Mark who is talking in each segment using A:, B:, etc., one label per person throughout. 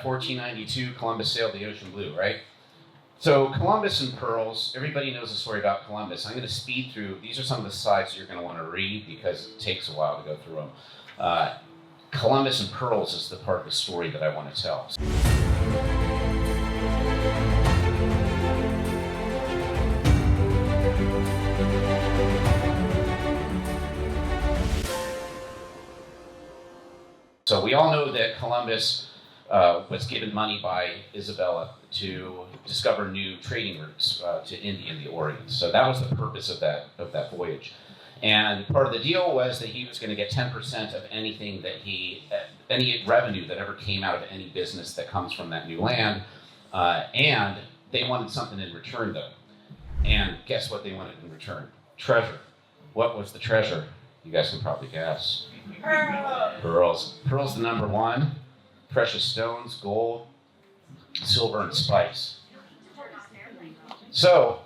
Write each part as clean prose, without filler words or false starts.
A: 1492, Columbus sailed the ocean blue, right? So Columbus and pearls, everybody knows the story about Columbus. I'm going to speed through. These are some of the slides you're going to want to read because it takes a while to go through them. Columbus and pearls is the part of the story that I want to tell. So we all know that Columbus was given money by Isabella to discover new trading routes to India and the Orient. So that was the purpose of that voyage. And part of the deal was that he was going to get 10% of anything that any revenue that ever came out of any business that comes from that new land. And they wanted something in return, though. And guess what they wanted in return? Treasure. What was the treasure? You guys can probably guess. Pearls. Pearls the number one. Precious stones, gold, silver, and spice. So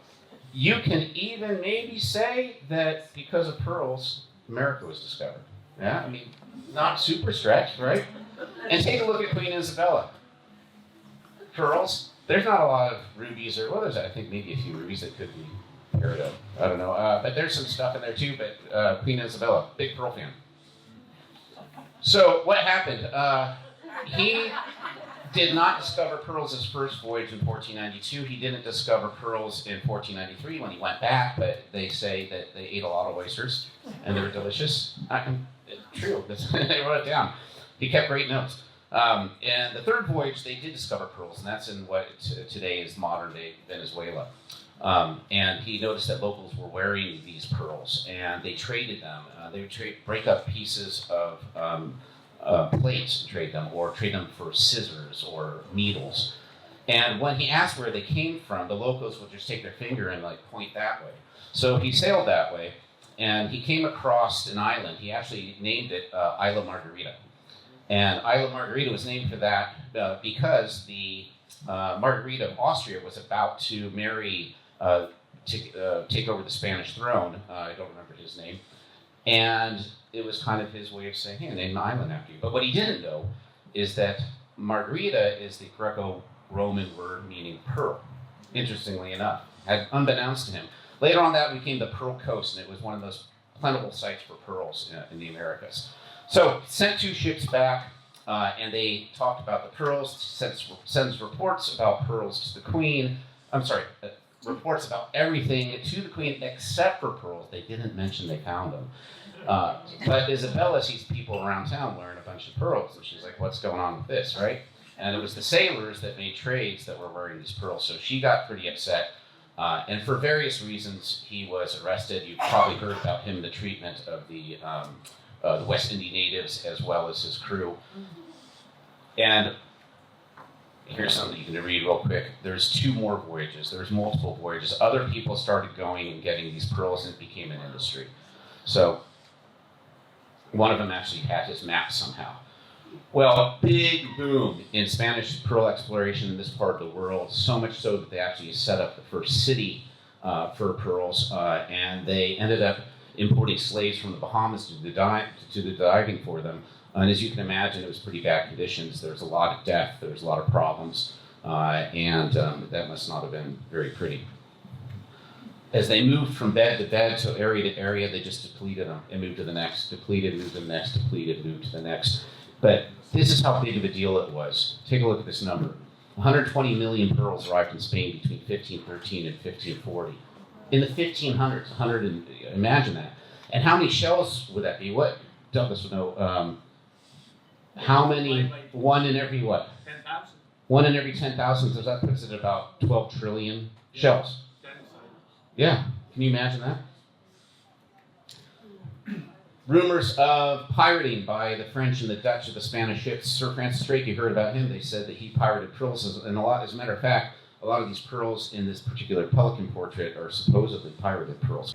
A: you can even maybe say that because of pearls, America was discovered. Yeah, I mean, not super stretched, right? And take a look at Queen Isabella. Pearls. There's not a lot of rubies, or there's I think maybe a few rubies that could be peridot. I don't know, but there's some stuff in there too. But Queen Isabella, big pearl fan. So what happened? He did not discover pearls his first voyage in 1492. He didn't discover pearls in 1493 when he went back, but they say that they ate a lot of oysters and they were delicious. True, they wrote it down. He kept great notes. And the third voyage, they did discover pearls, and that's in what today is modern-day Venezuela. And he noticed that locals were wearing these pearls, and they traded them. They would break up pieces of plates and trade them, or trade them for scissors or needles. And when he asked where they came from, the locals would just take their finger and point that way. So he sailed that way, and he came across an island. He actually named it Isla Margarita. And Isla Margarita was named for that because the Margarita of Austria was about to marry, take over the Spanish throne. I don't remember his name. And it was kind of his way of saying, hey, name the island after you. But what he didn't know is that Margarita is the Greco-Roman word meaning pearl, interestingly enough, unbeknownst to him. Later on that became the Pearl Coast, and it was one of those plentiful sites for pearls in the Americas. So sent 2 ships back, and they talked about the pearls, sends reports about pearls to the queen. Reports about everything to the queen except for pearls. They didn't mention they found them. But Isabella sees people around town wearing a bunch of pearls, and she's like, what's going on with this, right? And it was the sailors that made trades that were wearing these pearls, so she got pretty upset. And for various reasons, he was arrested. You've probably heard about him, the treatment of the West Indian natives as well as his crew. And here's something you can read real quick. There's 2 more voyages. There's multiple voyages. Other people started going and getting these pearls, and it became an industry. So one of them actually had his map somehow. Well, big boom in Spanish pearl exploration in this part of the world, so much so that they actually set up the first city for pearls, and they ended up importing slaves from the Bahamas to do the diving for them. And as you can imagine, it was pretty bad conditions. There was a lot of death, there was a lot of problems, and that must not have been very pretty. As they moved from bed to bed to area, they just depleted them and moved to the next, depleted, moved to the next, depleted, moved to the next. But this is how big of a deal it was. Take a look at this number. 120 million pearls arrived in Spain between 1513 and 1540. In the 1500s, imagine that. And how many shells would that be? What Douglas would know. How many? One in every what?
B: 10,000.
A: One in every 10,000. So that puts it at about 12 trillion shells. Yeah, can you imagine that? Rumors of pirating by the French and the Dutch of the Spanish ships. Sir Francis Drake, you heard about him. They said that he pirated pearls, and as a matter of fact, a lot of these pearls in this particular pelican portrait are supposedly pirated pearls.